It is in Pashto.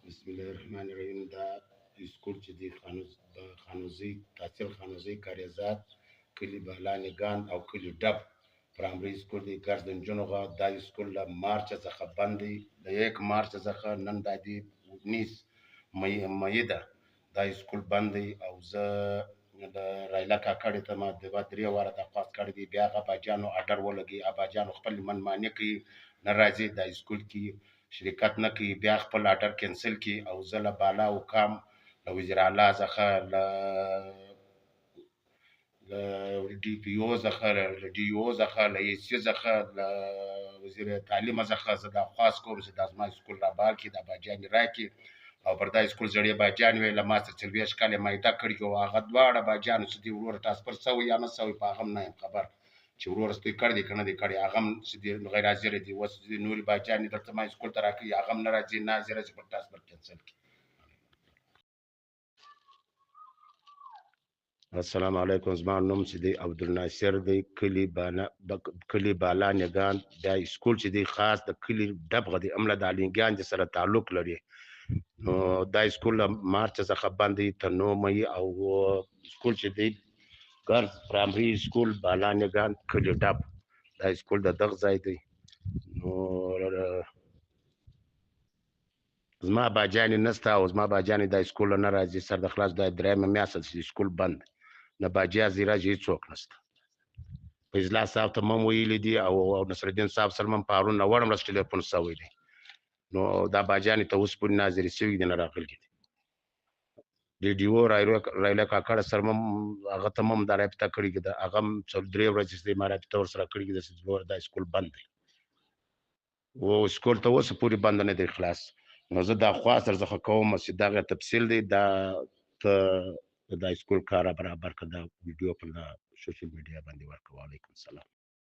بسم الله الرحمن الرحیم. دا سکول چې دی خانوزی تحصیل خانوزی کاریزات کلی بالانګان او کلی ډب پرایمري سکول دی ګرځ د نجونو غا دا سکول له مارچ څخه بند دی د 1 مارچ څخه نن د 19 مئی ده دا سکول بند دی او زه د رایلا کاکړ ته ما د درې واره درخواست کړی دی بیا هغه باجانو اډر ولګي اباجانو خپل منمانه کوي نه راځي دا سکول کې شرکت نه کوي بیا خپل اډر کینسل کی او زه له بالا حکام له وزیر اعلی څخه له ډي پی او څخه له ډي او څخه له ای سی څخه له وزیر تعلیم څخه زه درخواست کوم چې د ازما سکول را بال کی د باجان راکې او پر دا سکول زړې باجان وی له ما سره چلويش کاله مایده کړی او هغه دواړه باجان چې دی ورور ټرانسفر سوی یا نه سوی په هغه نه خبر چې ورور ستې کړ دي کنه دي کړي هغه چې غیر حاضر دي وس نوري باجان درته ما سکول ته راکې هغه نه راځي نه حاضر چې پر ټرانسفر کینسل کی. السلام علیکم. زما نوم چې دی عبدالناصر دی کلی بالا نگان دا سکول چې دی خاص د کلی ډبغه دی عمله د الینګان سره تعلق لري نو دا سکول مارچ څخه باندې تر 9 مئی او سکول چې دی ګرځ پرایمري سکول بالا نگان کلی ډب دا سکول د دغه ځای دی نو زما باجان نسته او زما باجان د سکول نه راځي سر د خلاص د درېمه میاشت سکول بند نه باجیا زیرا جې څوک نسته په اجلاس صاحب ته مم ویلي دي او نصر الدین صاحب سلمان پارون وړم رس ټلیفون سوی دی نو دا باجان ته اوس په ناظر سوي دي نه راغلي دي ډي او رایلا کاکړ سره مم هغه ته مم دا راپتا کړی دا هغه څل درې ورځې د امارات تور سره کړی دا سکول بند دی او سکول ته اوس پوری بند نه دی خلاص نو زه دا خواست څخه کوم چې دا تفصیل دی دا ته د سکول کار برابر کړه ویډیو په سوشل میډیا باندې ورکوه. علیکم السلام.